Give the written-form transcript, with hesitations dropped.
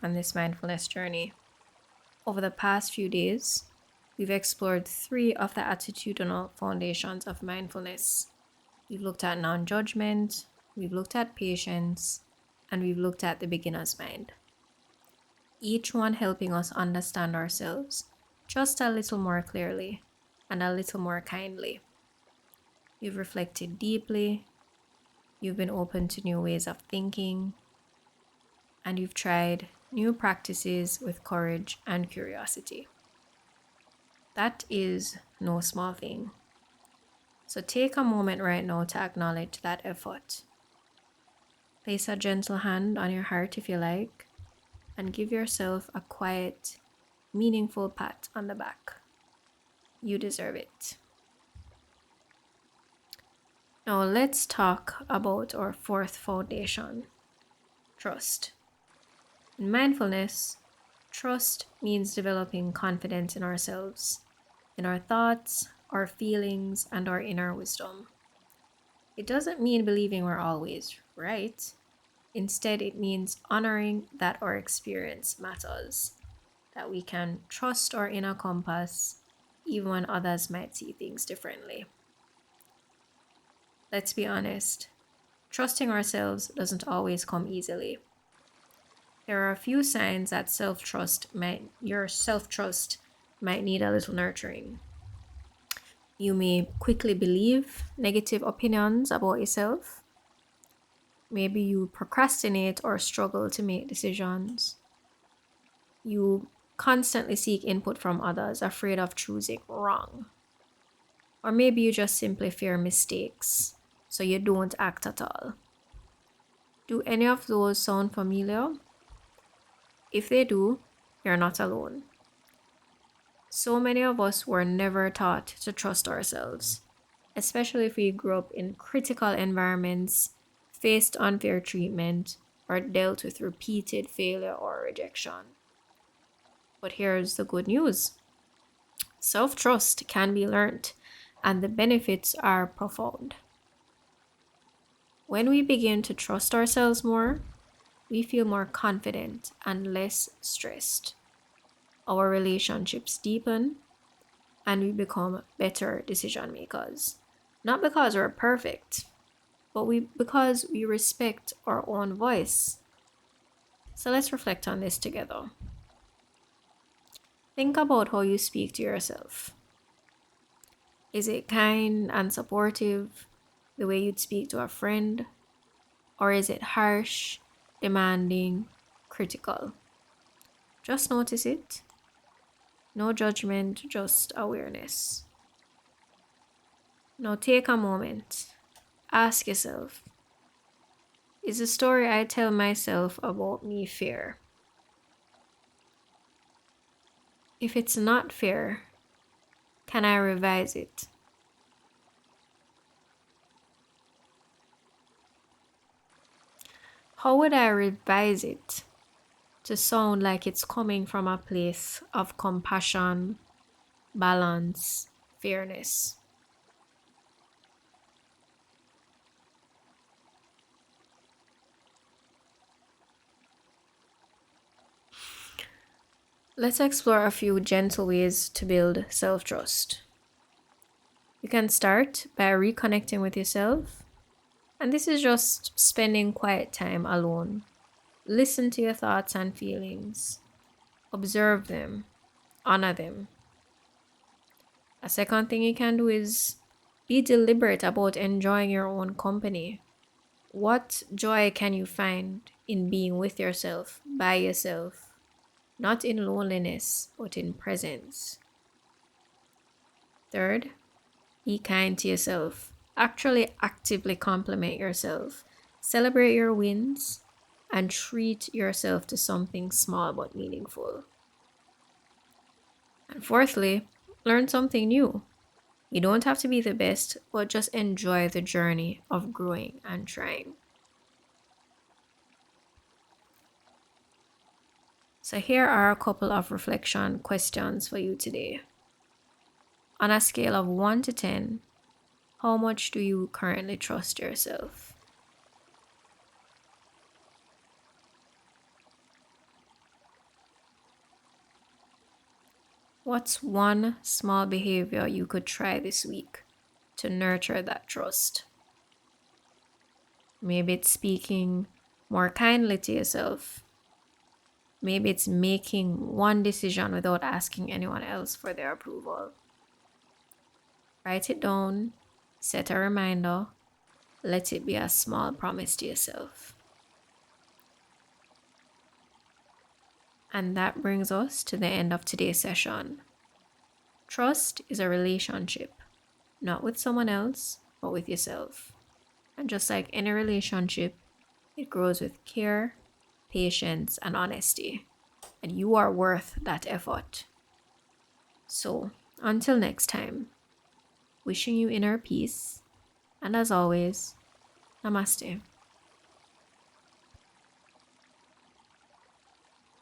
on this mindfulness journey. Over the past few days, we've explored three of the attitudinal foundations of mindfulness. We've looked at non-judgment, we've looked at patience, and we've looked at the beginner's mind. Each one helping us understand ourselves just a little more clearly and a little more kindly. You've reflected deeply, you've been open to new ways of thinking, and you've tried new practices with courage and curiosity. That is no small thing. So take a moment right now to acknowledge that effort. Place a gentle hand on your heart if you like, and give yourself a quiet, meaningful pat on the back. You deserve it. Now let's talk about our fourth foundation, trust. In mindfulness, trust means developing confidence in ourselves, in our thoughts, our feelings, and our inner wisdom. It doesn't mean believing we're always right. Instead, it means honoring that our experience matters, that we can trust our inner compass even when others might see things differently. Let's be honest, trusting ourselves doesn't always come easily. There are a few signs that your self-trust might need a little nurturing. You may quickly believe negative opinions about yourself. Maybe you procrastinate or struggle to make decisions. You constantly seek input from others, afraid of choosing wrong. Or maybe you just simply fear mistakes, so you don't act at all. Do any of those sound familiar? If they do, you're not alone. So many of us were never taught to trust ourselves, especially if we grew up in critical environments, faced unfair treatment, or dealt with repeated failure or rejection. But here's the good news. Self-trust can be learned, and the benefits are profound. When we begin to trust ourselves more, we feel more confident and less stressed. Our relationships deepen, and we become better decision makers. Not because we're perfect, but because we respect our own voice. So let's reflect on this together. Think about how you speak to yourself. Is it kind and supportive, the way you'd speak to a friend? Or is it harsh, demanding, critical? Just notice it. No judgment, just awareness. Now take a moment. Ask yourself, is the story I tell myself about me fair? If it's not fair, can I revise it? How would I revise it to sound like it's coming from a place of compassion, balance, fairness? Let's explore a few gentle ways to build self-trust. You can start by reconnecting with yourself, and this is just spending quiet time alone. Listen to your thoughts and feelings, observe them, honor them. A second thing you can do is be deliberate about enjoying your own company. What joy can you find in being with yourself, by yourself? Not in loneliness, but in presence. Third, be kind to yourself. Actually, actively compliment yourself. Celebrate your wins and treat yourself to something small but meaningful. And fourthly, learn something new. You don't have to be the best, but just enjoy the journey of growing and trying. So here are a couple of reflection questions for you today. On a scale of 1 to 10, how much do you currently trust yourself? What's one small behavior you could try this week to nurture that trust? Maybe it's speaking more kindly to yourself. Maybe it's making one decision without asking anyone else for their approval. Write it down, set a reminder, let it be a small promise to yourself. And that brings us to the end of today's session. Trust is a relationship, not with someone else, but with yourself. And just like any relationship, it grows with care, patience, and honesty. And you are worth that effort. So, until next time, wishing you inner peace. And as always, namaste.